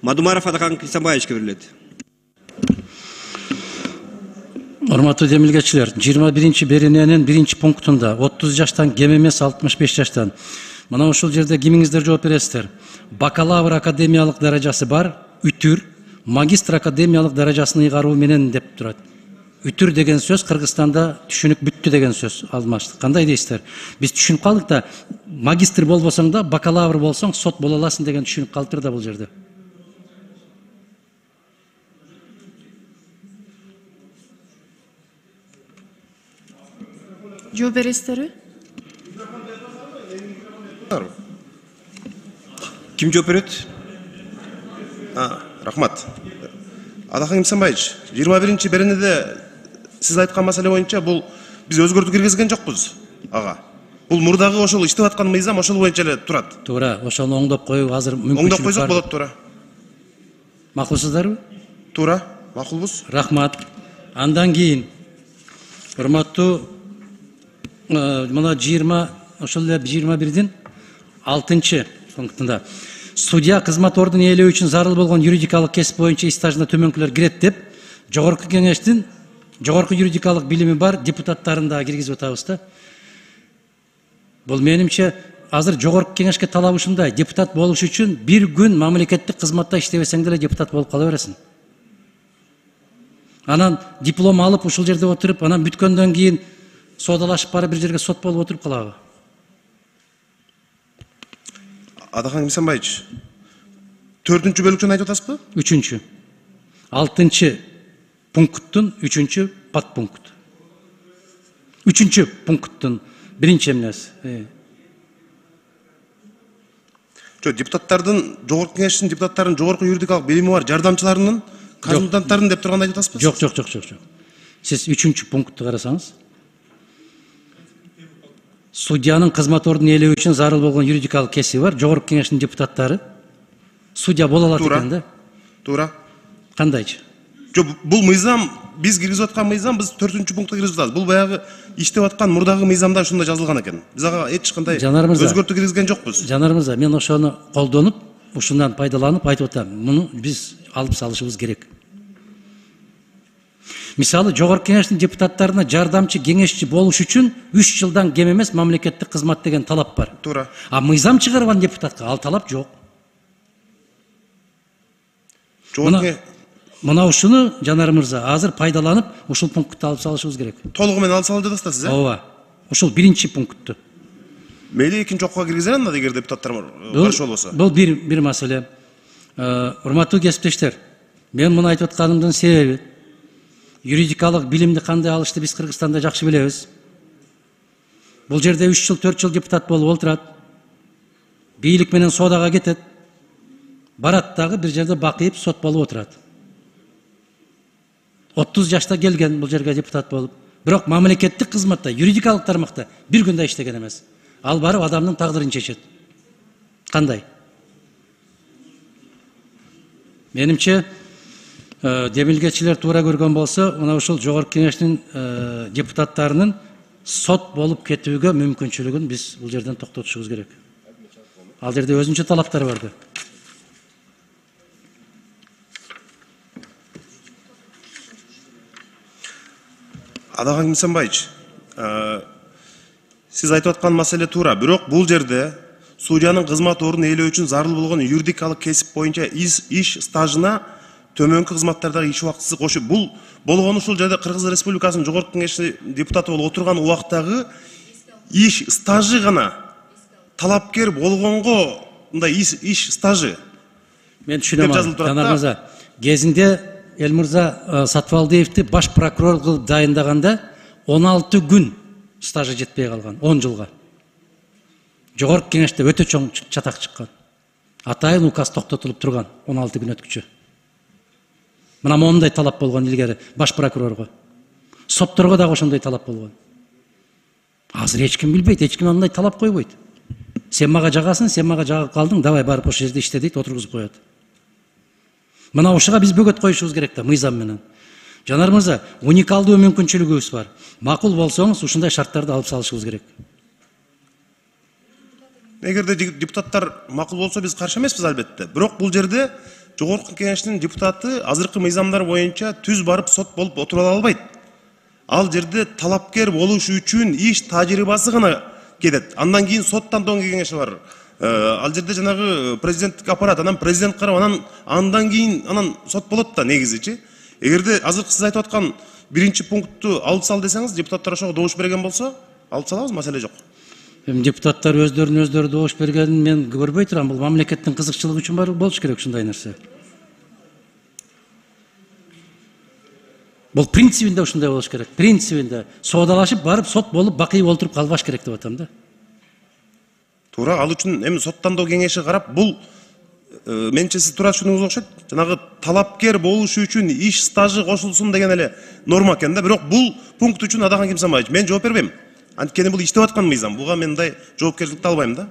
Мадумаров Адахан Кисамбаевичке берилет. Урматтуу демилгечилер, 21-берененин 1-пунктунда 30 жаштан кем эмес 65 жаштан. Мына ушул жерде кимиңиздер жооп бересиздер? Бакалавр академиялык даражасы бар, үтүр, магистр академиялык даражасын ыйгаруу менен деп турат. Үтүр деген сөз Кыргызстанда түшүнүк бүттү деген сөз алмашты. Кандай дейсиздер? Биз түшүнүп калдык да, магистр болбосоң да, бакалавр болсоң сот боло аласың деген түшүнүк калтыр да бул жерде. Жооп бересиздерби? Ким жооп берет? Рахмат. Адахан Кисамбаевич, 21-беренеде сиз айткан маселе боюнча бул биз өзгөртүү киргизген жокпуз, ага. Бул мурдагы ошол иштеп аткан мыйзам ошол боюнча эле турат. Туура, ошону оңдоп коюу азыр мүмкүнчүлүк бар. Оңдоп койсок болот, туура. Макулсуздарбы? Туура, макулбуз. Рахмат. Андан кийин урматтуу мына 20 ошол эле 21-дин 6-пунктунда судья кызмат ордун ээлөө үчүн зарыл болгон юридикалык кесип боюнча стажына төмөнкүлөр кирет деп жогорку кеңештин жогорку юридикалык билими бар депутаттарын да киргизип атабыз да. Бул менимче азыр жогорку кеңешке талап ушундай: депутат болуш үчүн бир күн мамлекеттик кызматта иштебесең деле депутат болуп кала бересиң. Анан диплом алып ушул жерде отуруп, анан бүткөндөн кийин содалашып барып бир жерге сот болуп отуруп калабы? Адахан Кисамбаевич, 4-бөлүкчөнү айтып атасызбы? 3. 6-пункттун 3 подпункт. 3-пункттун 1 эмнеси. Депутаттардын, жогорку кеңештин депутаттарынын жогорку юридикалык билими бар жардамчыларынын, консультанттарын деп турганда айтып атасызбы? Жок. Сиз 3-пунктты карасаңыз, судьянын кызмат ордун ээлөө үчүн зарыл болгон юридикалык кесиби бар, жогорку кеңештин депутаттары судья боло алат экен да. Туура. Кандайчы? Жок, бул мыйзам, биз киргизип аткан мыйзам, биз 4-пунктка киргизип атабыз. Бул баягы иштеп аткан мурдагы мыйзамда ушундай жазылган экен. Биз ага эч кандай өзгөртүү киргизген жокпуз. Жанар мырза, мен ошону колдонуп, ушундан пайдаланып айтып атам. Муну биз алып салышыбыз керек. Мисалы, жогорку кеңештин депутаттарына жардамчы кеңешчи болуш үчүн 3 жылдан кем эмес мамлекеттик кызмат деген талап бар. Туура. А мыйзам чыгарган депутатка ал талап жок. Мына ушуну Жанар мырза азыр пайдаланып, ушул пунктты алып салышыбыз керек. Толугу менен алып салып жатасыз да сиз, Ооба. Ушул 1-пунктту. Мейли 2-окуга киргизер анда эгер депутаттар каршы болбосо. Бул бир маселе. Урматтуу кесиптештер, мен муну айтып атканымдын себеби юридикалык билимди кандай алышты биз Кыргызстанда жакшы билебиз. Бул жерде 3 жыл, 4 жыл депутат болуп олтурат. Бийлик менен содага кетет. Барат дагы бир жерде бакыйып сот болуп отурат. 30 жашта келген бул жерге депутат болуп. Бирок мамлекеттик кызматта, юридикалык тармакта бир күндө иштеген эмес. Ал барып адамдын тагдырын чечет. Кандай? Менимче демилгечилер туура көргөн болсо, мына ушул жогорку кеңештин депутаттарынын сот болуп кетүүгө мүмкүнчүлүгүн биз бул жерден токтотушубуз керек. Ал жерде өзүнчө талаптар бар да. Адахан Кисамбаевич, сиз айтып аткан маселе туура, бирок бул жерде судьянын кызмат ордун ээлөө үчүн зарыл болгон юридикалык кесип боюнча иш стажына төмөнкү кызматтардагы иш убактысы кошуп, бул болгону ушул жерде Кыргыз Республикасынын жогорку кеңеши депутаты болуп отурган убактагы иш стажы гана талапкер болгонго мындай иш стажы. Мен түшүнөм, Жанар мырза. Кезинде Элмырза Сатыбалдиевди баш прокурор кылып дайындаганда 16 күн стажы жетпей калган, 10 жылга. Жогорку кеңеште өтө чоң чатак чыккан. Атайын указ токтотулуп турган 16 күн өткүчө. Мына мондай талап болгон илгери баш прокурорго. Сотторго дагы ошондой талап болгон. Азыр эч ким билбейт, эч ким андай талап койбойт. Сен мага жагасың, сен мага жагып калдың, давай барып ошол жерде иште дейт, отургузуп коет. Мына ошого биз бөгөт коюшубуз керек да, мыйзам менен. Жанар мырза, уникалдуу мүмкүнчүлүгүбүз бар. Макул болсоңуз, ушундай шарттарды алып салышыбыз керек. Эгерде депутаттар макул болсо биз каршы эмеспиз албетте. Бирок бул жерде Жогорку Кеңештин депутаты азыркы мыйзамдар боюнча түз барып сот болуп отура албайт. Ал жерде талапкер болуш үчүн иш тажрыйбасы гана кетет. Андан кийин сот тандоо кеңеши бар. Ал жерде жанагы президенттик аппарат, анан президент карап, андан кийин сот болот да негизичи. Эгерде азыркы сиз айтып аткан биринчи пунктту алып сал десеңиз, депутаттар ошого добуш берген болсо, алып салабыз, маселе жок. Депутаттар өздөрү добуш бергенин мен көрбөй турам. Бул мамлекеттин кызыкчылыгы үчүн бар болуш керек ушундай нерсе. Бул принцибинде ушундай болуш керек. Принцибинде соодалашып барып сот болуп бакый олтуруп калбаш керек деп атам да. Туура, ал үчүн эми сот тандоо кеңеши карап, бул менче сиз туура түшүнүңүз окшойт. Жанагы талапкер болуш үчүн иш стажы кошулсун деген эле норма экен да, бирок бул пункт үчүн Адакан Кимсанбаевич мен жооп бербейм. Анткени бул иштеп аткан мыйзам. Буга мен мындай жоопкерчиликти албайм да.